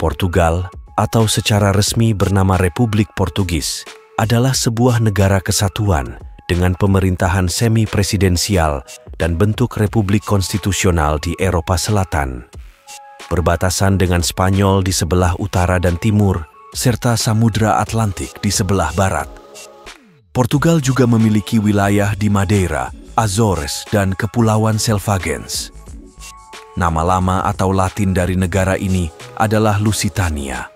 Portugal, atau secara resmi bernama Republik Portugis, adalah sebuah negara kesatuan dengan pemerintahan semi-presidensial dan bentuk republik konstitusional di Eropa Selatan. Berbatasan dengan Spanyol di sebelah utara dan timur, serta Samudra Atlantik di sebelah barat. Portugal juga memiliki wilayah di Madeira, Azores, dan Kepulauan Selvagens. Nama lama atau Latin dari negara ini adalah Lusitania.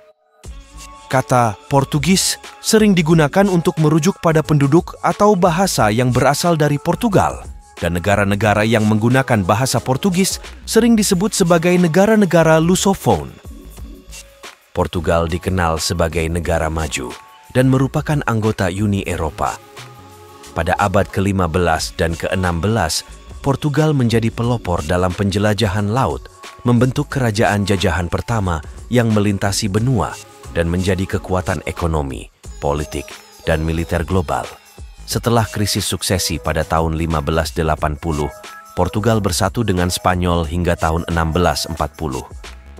Kata Portugis sering digunakan untuk merujuk pada penduduk atau bahasa yang berasal dari Portugal, dan negara-negara yang menggunakan bahasa Portugis sering disebut sebagai negara-negara Lusofon. Portugal dikenal sebagai negara maju dan merupakan anggota Uni Eropa. Pada abad ke-15 dan ke-16, Portugal menjadi pelopor dalam penjelajahan laut, membentuk kerajaan jajahan pertama yang melintasi benua dan menjadi kekuatan ekonomi, politik, dan militer global. Setelah krisis suksesi pada tahun 1580, Portugal bersatu dengan Spanyol hingga tahun 1640.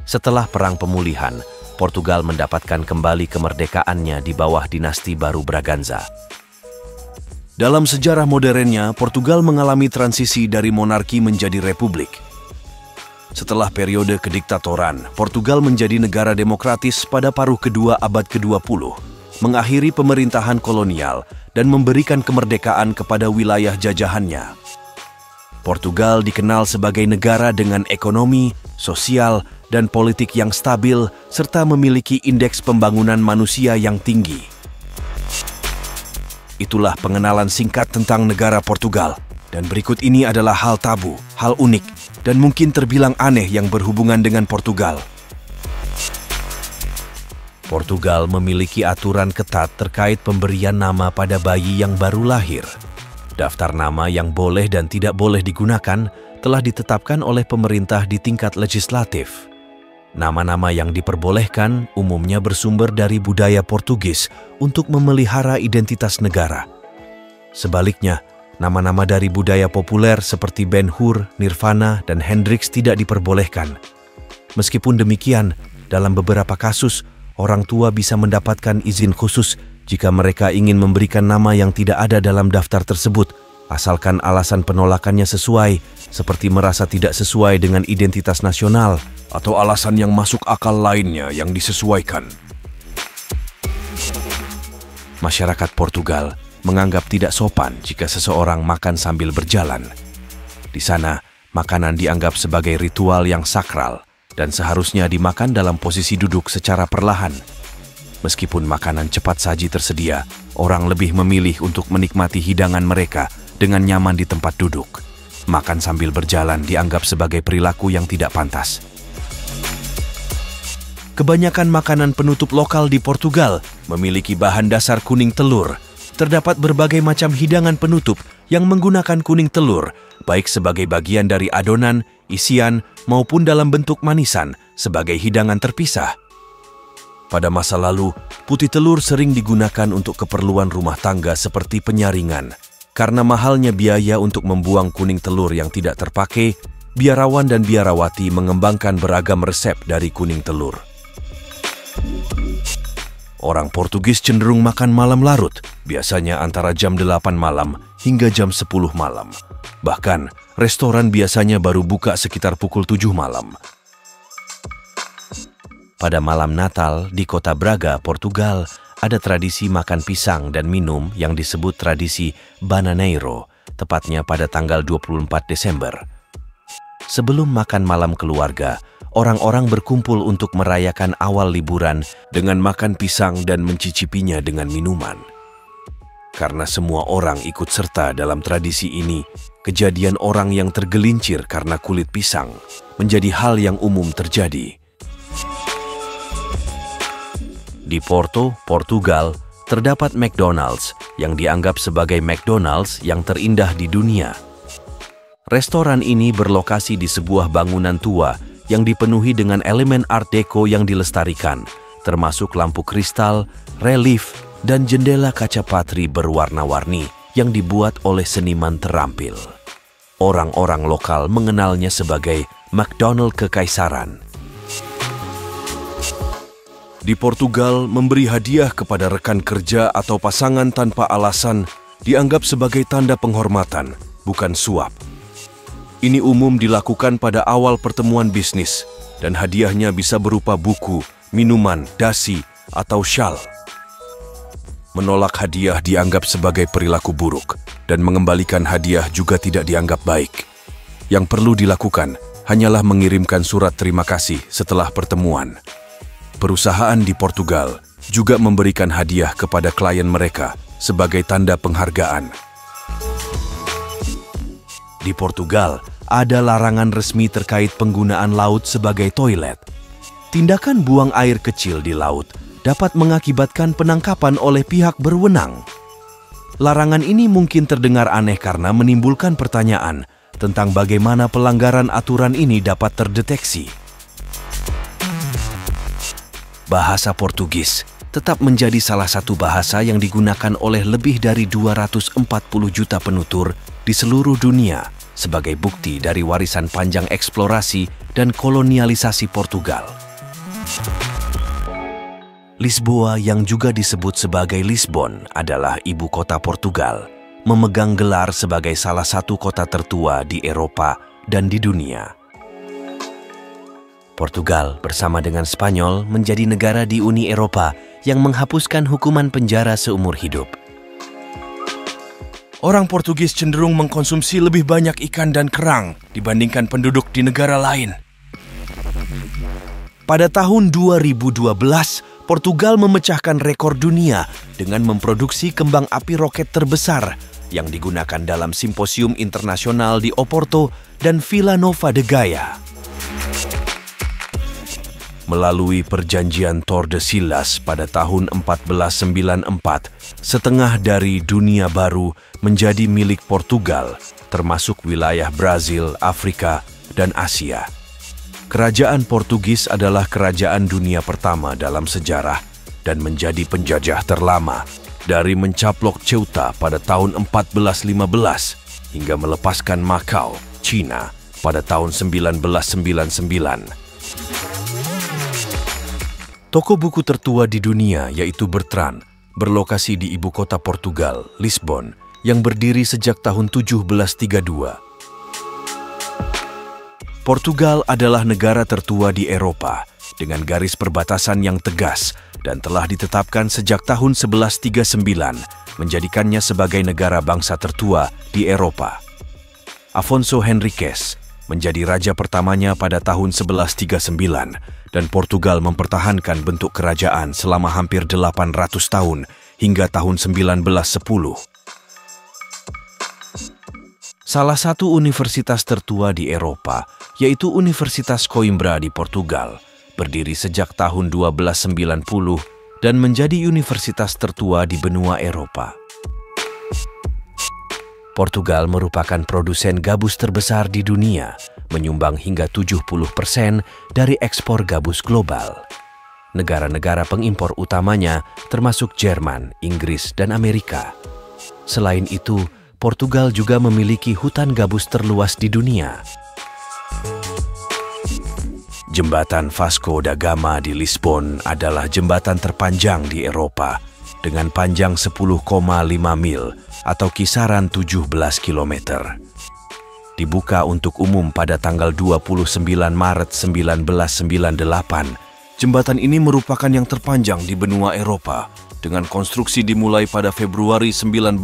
Setelah Perang Pemulihan, Portugal mendapatkan kembali kemerdekaannya di bawah dinasti baru Braganza. Dalam sejarah modernnya, Portugal mengalami transisi dari monarki menjadi republik. Setelah periode kediktatoran, Portugal menjadi negara demokratis pada paruh kedua abad ke-20, mengakhiri pemerintahan kolonial dan memberikan kemerdekaan kepada wilayah jajahannya. Portugal dikenal sebagai negara dengan ekonomi, sosial, dan politik yang stabil, serta memiliki indeks pembangunan manusia yang tinggi. Itulah pengenalan singkat tentang negara Portugal. Dan berikut ini adalah hal tabu, hal unik, dan mungkin terbilang aneh yang berhubungan dengan Portugal. Portugal memiliki aturan ketat terkait pemberian nama pada bayi yang baru lahir. Daftar nama yang boleh dan tidak boleh digunakan telah ditetapkan oleh pemerintah di tingkat legislatif. Nama-nama yang diperbolehkan umumnya bersumber dari budaya Portugis untuk memelihara identitas negara. Sebaliknya, nama-nama dari budaya populer seperti Ben Hur, Nirvana, dan Hendrix tidak diperbolehkan. Meskipun demikian, dalam beberapa kasus, orang tua bisa mendapatkan izin khusus jika mereka ingin memberikan nama yang tidak ada dalam daftar tersebut, asalkan alasan penolakannya sesuai, seperti merasa tidak sesuai dengan identitas nasional, atau alasan yang masuk akal lainnya yang disesuaikan. Masyarakat Portugal menganggap tidak sopan jika seseorang makan sambil berjalan. Di sana, makanan dianggap sebagai ritual yang sakral dan seharusnya dimakan dalam posisi duduk secara perlahan. Meskipun makanan cepat saji tersedia, orang lebih memilih untuk menikmati hidangan mereka dengan nyaman di tempat duduk. Makan sambil berjalan dianggap sebagai perilaku yang tidak pantas. Kebanyakan makanan penutup lokal di Portugal memiliki bahan dasar kuning telur. Terdapat berbagai macam hidangan penutup yang menggunakan kuning telur, baik sebagai bagian dari adonan, isian, maupun dalam bentuk manisan sebagai hidangan terpisah. Pada masa lalu, putih telur sering digunakan untuk keperluan rumah tangga seperti penyaringan. Karena mahalnya biaya untuk membuang kuning telur yang tidak terpakai, biarawan dan biarawati mengembangkan beragam resep dari kuning telur. Orang Portugis cenderung makan malam larut, biasanya antara jam 8 malam hingga jam 10 malam. Bahkan, restoran biasanya baru buka sekitar pukul 7 malam. Pada malam Natal di kota Braga, Portugal, ada tradisi makan pisang dan minum yang disebut tradisi Bananeiro, tepatnya pada tanggal 24 Desember. Sebelum makan malam keluarga, orang-orang berkumpul untuk merayakan awal liburan dengan makan pisang dan mencicipinya dengan minuman. Karena semua orang ikut serta dalam tradisi ini, kejadian orang yang tergelincir karena kulit pisang menjadi hal yang umum terjadi. Di Porto, Portugal, terdapat McDonald's yang dianggap sebagai McDonald's yang terindah di dunia. Restoran ini berlokasi di sebuah bangunan tua yang dipenuhi dengan elemen Art Deco yang dilestarikan, termasuk lampu kristal, relief, dan jendela kaca patri berwarna-warni yang dibuat oleh seniman terampil. Orang-orang lokal mengenalnya sebagai McDonald Kekaisaran. Di Portugal, memberi hadiah kepada rekan kerja atau pasangan tanpa alasan dianggap sebagai tanda penghormatan, bukan suap. Ini umum dilakukan pada awal pertemuan bisnis, dan hadiahnya bisa berupa buku, minuman, dasi, atau syal. Menolak hadiah dianggap sebagai perilaku buruk, dan mengembalikan hadiah juga tidak dianggap baik. Yang perlu dilakukan hanyalah mengirimkan surat terima kasih setelah pertemuan. Perusahaan di Portugal juga memberikan hadiah kepada klien mereka sebagai tanda penghargaan. Di Portugal, ada larangan resmi terkait penggunaan laut sebagai toilet. Tindakan buang air kecil di laut dapat mengakibatkan penangkapan oleh pihak berwenang. Larangan ini mungkin terdengar aneh karena menimbulkan pertanyaan tentang bagaimana pelanggaran aturan ini dapat terdeteksi. Bahasa Portugis tetap menjadi salah satu bahasa yang digunakan oleh lebih dari 240 juta penutur di seluruh dunia sebagai bukti dari warisan panjang eksplorasi dan kolonialisasi Portugal. Lisboa, yang juga disebut sebagai Lisbon, adalah ibu kota Portugal, memegang gelar sebagai salah satu kota tertua di Eropa dan di dunia. Portugal bersama dengan Spanyol menjadi negara di Uni Eropa yang menghapuskan hukuman penjara seumur hidup. Orang Portugis cenderung mengkonsumsi lebih banyak ikan dan kerang dibandingkan penduduk di negara lain. Pada tahun 2012, Portugal memecahkan rekor dunia dengan memproduksi kembang api roket terbesar yang digunakan dalam simposium internasional di Oporto dan Vila Nova de Gaia. Melalui perjanjian Tordesillas pada tahun 1494, setengah dari dunia baru menjadi milik Portugal, termasuk wilayah Brazil, Afrika, dan Asia. Kerajaan Portugis adalah kerajaan dunia pertama dalam sejarah dan menjadi penjajah terlama dari mencaplok Ceuta pada tahun 1415 hingga melepaskan Macau, China, pada tahun 1999. Toko buku tertua di dunia, yaitu Bertrand, berlokasi di ibu kota Portugal, Lisbon, yang berdiri sejak tahun 1732. Portugal adalah negara tertua di Eropa, dengan garis perbatasan yang tegas dan telah ditetapkan sejak tahun 1139, menjadikannya sebagai negara bangsa tertua di Eropa. Afonso Henriques menjadi raja pertamanya pada tahun 1139, dan Portugal mempertahankan bentuk kerajaan selama hampir 800 tahun hingga tahun 1910. Salah satu universitas tertua di Eropa, yaitu Universitas Coimbra di Portugal, berdiri sejak tahun 1290 dan menjadi universitas tertua di benua Eropa. Portugal merupakan produsen gabus terbesar di dunia, menyumbang hingga 70% dari ekspor gabus global. Negara-negara pengimpor utamanya termasuk Jerman, Inggris, dan Amerika. Selain itu, Portugal juga memiliki hutan gabus terluas di dunia. Jembatan Vasco da Gama di Lisbon adalah jembatan terpanjang di Eropa dengan panjang 10,5 mil atau kisaran 17 km. Dibuka untuk umum pada tanggal 29 Maret 1998, jembatan ini merupakan yang terpanjang di benua Eropa dengan konstruksi dimulai pada Februari 1995.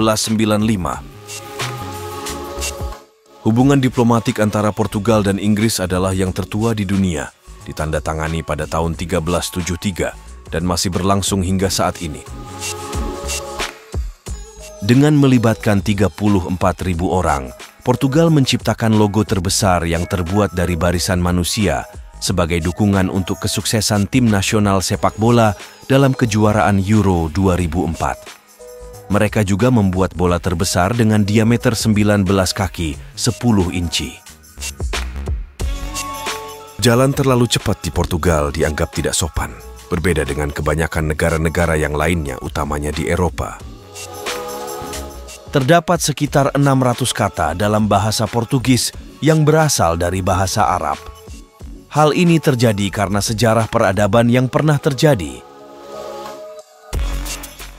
Hubungan diplomatik antara Portugal dan Inggris adalah yang tertua di dunia, ditandatangani pada tahun 1373 dan masih berlangsung hingga saat ini. Dengan melibatkan 34.000 orang, Portugal menciptakan logo terbesar yang terbuat dari barisan manusia sebagai dukungan untuk kesuksesan tim nasional sepak bola dalam kejuaraan Euro 2004. Mereka juga membuat bola terbesar dengan diameter 19 kaki 10 inci. Jalan terlalu cepat di Portugal dianggap tidak sopan, berbeda dengan kebanyakan negara-negara yang lainnya, utamanya di Eropa. Terdapat sekitar 600 kata dalam bahasa Portugis yang berasal dari bahasa Arab. Hal ini terjadi karena sejarah peradaban yang pernah terjadi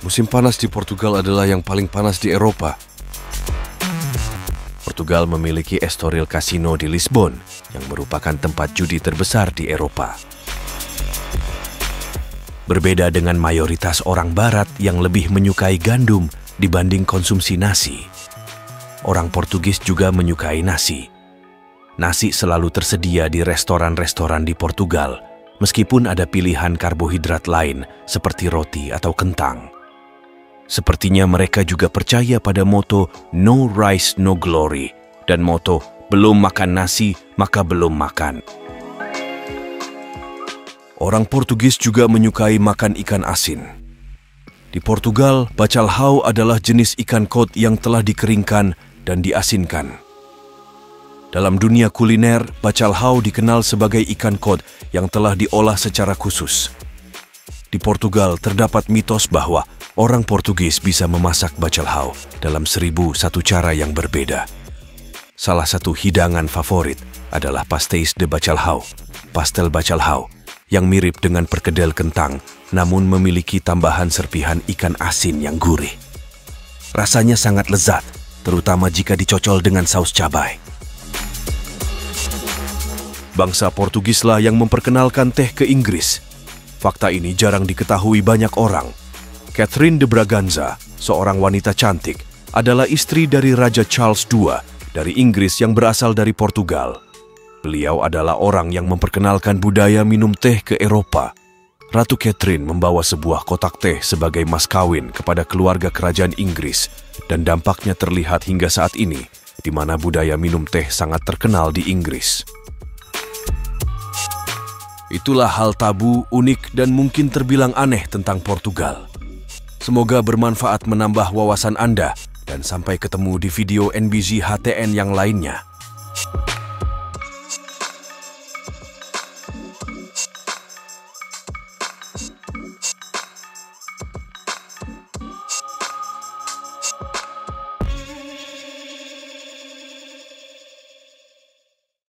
Musim panas di Portugal adalah yang paling panas di Eropa. Portugal memiliki Estoril Casino di Lisbon, yang merupakan tempat judi terbesar di Eropa. Berbeda dengan mayoritas orang Barat yang lebih menyukai gandum dibanding konsumsi nasi, orang Portugis juga menyukai nasi. Nasi selalu tersedia di restoran-restoran di Portugal, meskipun ada pilihan karbohidrat lain seperti roti atau kentang. Sepertinya mereka juga percaya pada moto "No rice, no glory" dan moto "Belum makan nasi, maka belum makan". Orang Portugis juga menyukai makan ikan asin. Di Portugal, bacalhau adalah jenis ikan kod yang telah dikeringkan dan diasinkan. Dalam dunia kuliner, bacalhau dikenal sebagai ikan kod yang telah diolah secara khusus. Di Portugal terdapat mitos bahwa orang Portugis bisa memasak bacalhau dalam 1001 cara yang berbeda. Salah satu hidangan favorit adalah pastéis de bacalhau, pastel bacalhau, yang mirip dengan perkedel kentang, namun memiliki tambahan serpihan ikan asin yang gurih. Rasanya sangat lezat, terutama jika dicocol dengan saus cabai. Bangsa Portugislah yang memperkenalkan teh ke Inggris. Fakta ini jarang diketahui banyak orang. Catherine de Braganza, seorang wanita cantik, adalah istri dari Raja Charles II dari Inggris yang berasal dari Portugal. Beliau adalah orang yang memperkenalkan budaya minum teh ke Eropa. Ratu Catherine membawa sebuah kotak teh sebagai mas kawin kepada keluarga kerajaan Inggris, dan dampaknya terlihat hingga saat ini, di mana budaya minum teh sangat terkenal di Inggris. Itulah hal tabu, unik, dan mungkin terbilang aneh tentang Portugal. Semoga bermanfaat menambah wawasan Anda, dan sampai ketemu di video NBZ HTN yang lainnya.